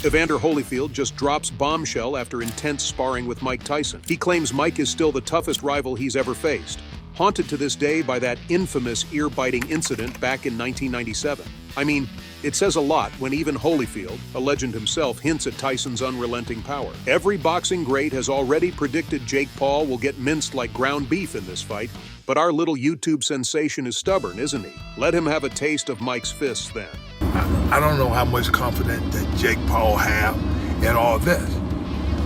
Evander Holyfield just drops bombshell after intense sparring with Mike Tyson. He claims Mike is still the toughest rival he's ever faced, haunted to this day by that infamous ear-biting incident back in 1997. I mean, it says a lot when even Holyfield, a legend himself, hints at Tyson's unrelenting power. Every boxing great has already predicted Jake Paul will get minced like ground beef in this fight, but our little YouTube sensation is stubborn, isn't he? Let him have a taste of Mike's fists then. I don't know how much confidence that Jake Paul have in all this,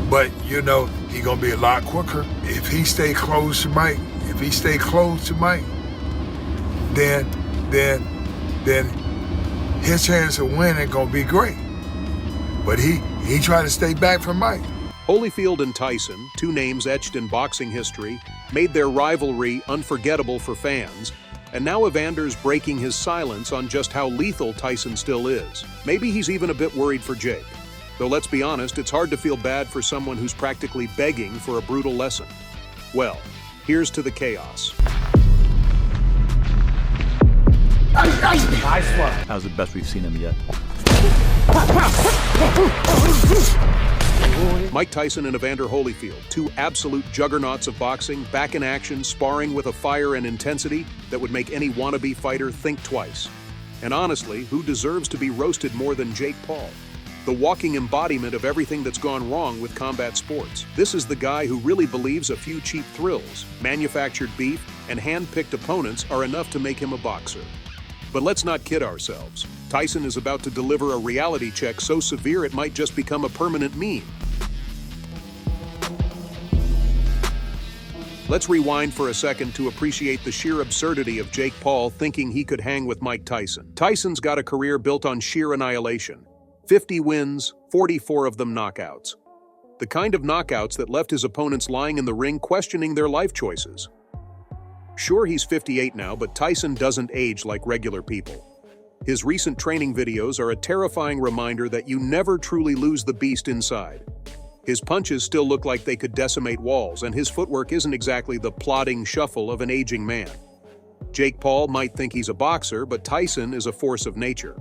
but you know he's gonna be a lot quicker if he stay close to Mike. If he stay close to Mike, then his chance of winning gonna be great. But he tried to stay back from Mike. Holyfield and Tyson, two names etched in boxing history, made their rivalry unforgettable for fans, and now Evander's breaking his silence on just how lethal Tyson still is. Maybe he's even a bit worried for Jake. Though let's be honest, it's hard to feel bad for someone who's practically begging for a brutal lesson. Well, here's to the chaos. Nice one. That was the best we've seen him yet. Mike Tyson and Evander Holyfield, two absolute juggernauts of boxing, back in action, sparring with a fire and intensity that would make any wannabe fighter think twice. And honestly, who deserves to be roasted more than Jake Paul? The walking embodiment of everything that's gone wrong with combat sports. This is the guy who really believes a few cheap thrills, manufactured beef, and hand-picked opponents are enough to make him a boxer. But let's not kid ourselves. Tyson is about to deliver a reality check so severe it might just become a permanent meme. Let's rewind for a second to appreciate the sheer absurdity of Jake Paul thinking he could hang with Mike Tyson. Tyson's got a career built on sheer annihilation. 50 wins, 44 of them knockouts. The kind of knockouts that left his opponents lying in the ring questioning their life choices. Sure, he's 58 now, but Tyson doesn't age like regular people. His recent training videos are a terrifying reminder that you never truly lose the beast inside. His punches still look like they could decimate walls, and his footwork isn't exactly the plodding shuffle of an aging man. Jake Paul might think he's a boxer, but Tyson is a force of nature.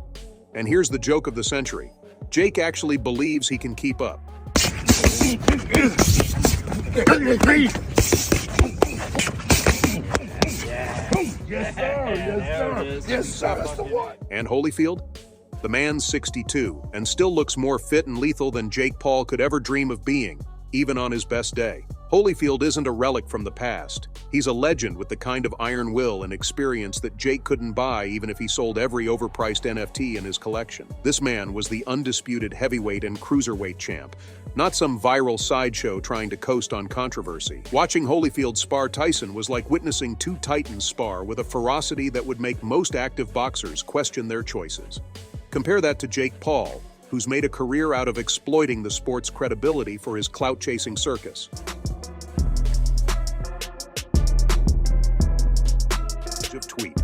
And here's the joke of the century. Jake actually believes he can keep up. Yes, sir. Yes, sir. Yes, sir. That's the one. And Holyfield? The man's 62 and still looks more fit and lethal than Jake Paul could ever dream of being, even on his best day. Holyfield isn't a relic from the past. He's a legend with the kind of iron will and experience that Jake couldn't buy even if he sold every overpriced NFT in his collection. This man was the undisputed heavyweight and cruiserweight champ, not some viral sideshow trying to coast on controversy. Watching Holyfield spar Tyson was like witnessing two titans spar with a ferocity that would make most active boxers question their choices. Compare that to Jake Paul, who's made a career out of exploiting the sport's credibility for his clout-chasing circus. Tweet.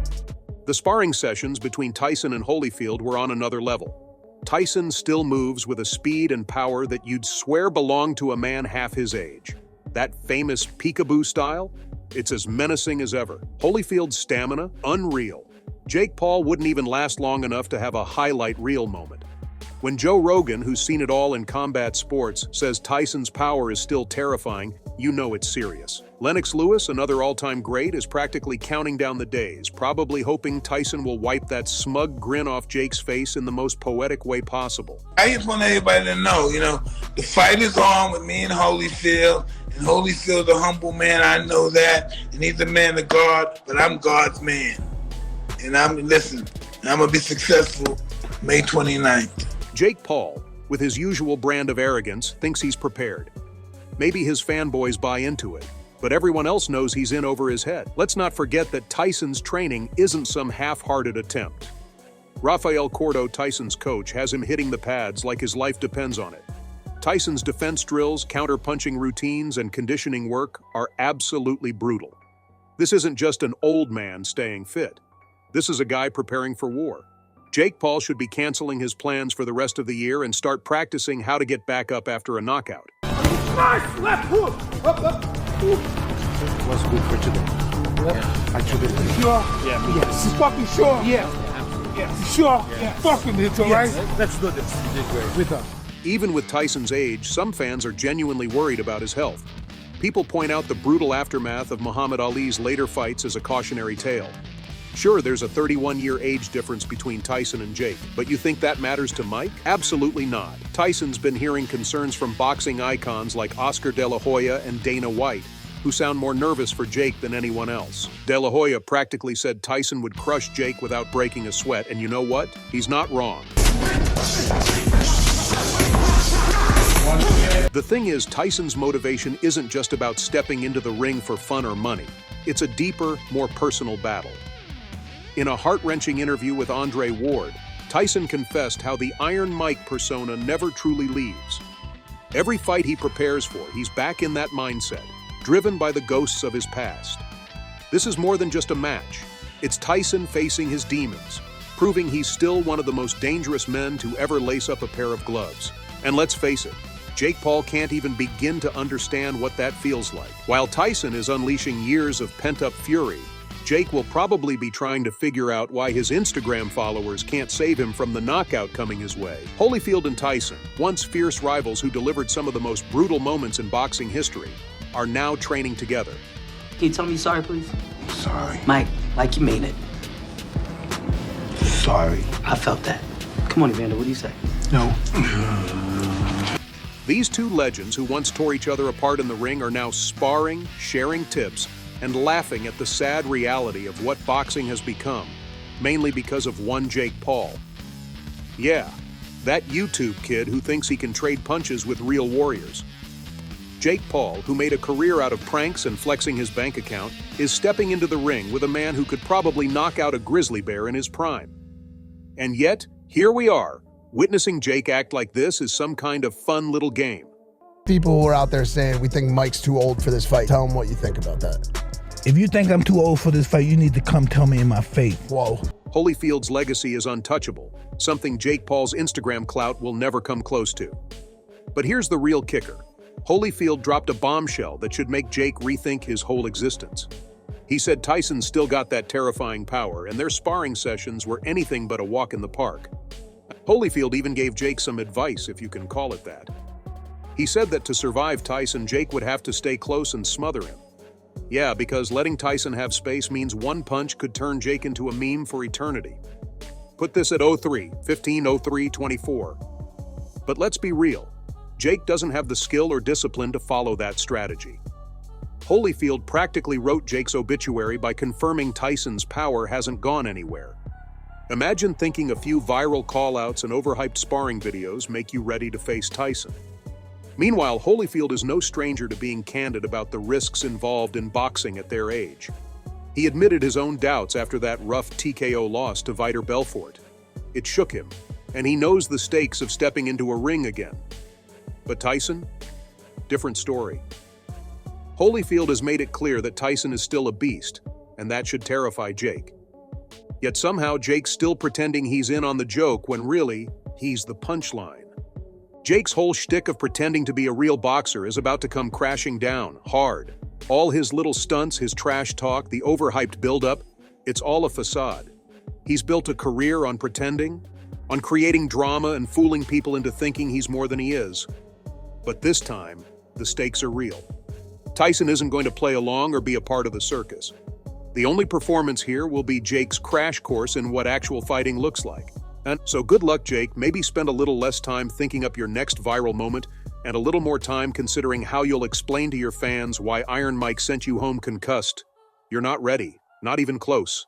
The sparring sessions between Tyson and Holyfield were on another level. Tyson still moves with a speed and power that you'd swear belonged to a man half his age. That famous peekaboo style? It's as menacing as ever. Holyfield's stamina? Unreal. Jake Paul wouldn't even last long enough to have a highlight reel moment. When Joe Rogan, who's seen it all in combat sports, says Tyson's power is still terrifying, you know it's serious. Lennox Lewis, another all-time great, is practically counting down the days, probably hoping Tyson will wipe that smug grin off Jake's face in the most poetic way possible. I just want everybody to know, the fight is on with me and Holyfield. And Holyfield's a humble man, I know that. And he's a man of God, but I'm God's man. And I'm going to be successful May 29th. Jake Paul, with his usual brand of arrogance, thinks he's prepared. Maybe his fanboys buy into it, but everyone else knows he's in over his head. Let's not forget that Tyson's training isn't some half-hearted attempt. Rafael Cordo, Tyson's coach, has him hitting the pads like his life depends on it. Tyson's defense drills, counter-punching routines, and conditioning work are absolutely brutal. This isn't just an old man staying fit. This is a guy preparing for war. Jake Paul should be canceling his plans for the rest of the year and start practicing how to get back up after a knockout. Nice left hook. Up. Was good for today. Yeah. I took it. Sure? Yeah. Yes. You fucking sure? Yeah. Yes. Sure? Yeah. Fucking it, all right? Let's do this. You did great. With us. Even with Tyson's age, some fans are genuinely worried about his health. People point out the brutal aftermath of Muhammad Ali's later fights as a cautionary tale. Sure, there's a 31-year age difference between Tyson and Jake, but you think that matters to Mike? Absolutely not. Tyson's been hearing concerns from boxing icons like Oscar De La Hoya and Dana White, who sound more nervous for Jake than anyone else. De La Hoya practically said Tyson would crush Jake without breaking a sweat, and you know what? He's not wrong. The thing is, Tyson's motivation isn't just about stepping into the ring for fun or money. It's a deeper, more personal battle. In a heart-wrenching interview with Andre Ward, Tyson confessed how the Iron Mike persona never truly leaves. Every fight he prepares for, he's back in that mindset, driven by the ghosts of his past. This is more than just a match. It's Tyson facing his demons, proving he's still one of the most dangerous men to ever lace up a pair of gloves. And let's face it, Jake Paul can't even begin to understand what that feels like. While Tyson is unleashing years of pent-up fury, Jake will probably be trying to figure out why his Instagram followers can't save him from the knockout coming his way. Holyfield and Tyson, once fierce rivals who delivered some of the most brutal moments in boxing history, are now training together. Can you tell me you're sorry, please? Sorry. Mike, like you mean it. Sorry. I felt that. Come on, Evander, what do you say? No. These two legends who once tore each other apart in the ring are now sparring, sharing tips, and laughing at the sad reality of what boxing has become, mainly because of one Jake Paul. Yeah, that YouTube kid who thinks he can trade punches with real warriors. Jake Paul, who made a career out of pranks and flexing his bank account, is stepping into the ring with a man who could probably knock out a grizzly bear in his prime. And yet, here we are. Witnessing Jake act like this is some kind of fun little game. People who are out there saying we think Mike's too old for this fight. Tell them what you think about that. If you think I'm too old for this fight, you need to come tell me in my face. Whoa. Holyfield's legacy is untouchable, something Jake Paul's Instagram clout will never come close to. But here's the real kicker. Holyfield dropped a bombshell that should make Jake rethink his whole existence. He said Tyson still got that terrifying power, and their sparring sessions were anything but a walk in the park. Holyfield even gave Jake some advice, if you can call it that. He said that to survive Tyson, Jake would have to stay close and smother him. Yeah, because letting Tyson have space means one punch could turn Jake into a meme for eternity. Put this at 15-03-24. But let's be real. Jake doesn't have the skill or discipline to follow that strategy. Holyfield practically wrote Jake's obituary by confirming Tyson's power hasn't gone anywhere. Imagine thinking a few viral call-outs and overhyped sparring videos make you ready to face Tyson. Meanwhile, Holyfield is no stranger to being candid about the risks involved in boxing at their age. He admitted his own doubts after that rough TKO loss to Vitor Belfort. It shook him, and he knows the stakes of stepping into a ring again. But Tyson? Different story. Holyfield has made it clear that Tyson is still a beast, and that should terrify Jake. Yet somehow Jake's still pretending he's in on the joke when really, he's the punchline. Jake's whole shtick of pretending to be a real boxer is about to come crashing down, hard. All his little stunts, his trash talk, the overhyped build-up, it's all a facade. He's built a career on pretending, on creating drama and fooling people into thinking he's more than he is. But this time, the stakes are real. Tyson isn't going to play along or be a part of the circus. The only performance here will be Jake's crash course in what actual fighting looks like. And so good luck, Jake. Maybe spend a little less time thinking up your next viral moment and a little more time considering how you'll explain to your fans why Iron Mike sent you home concussed. You're not ready, not even close.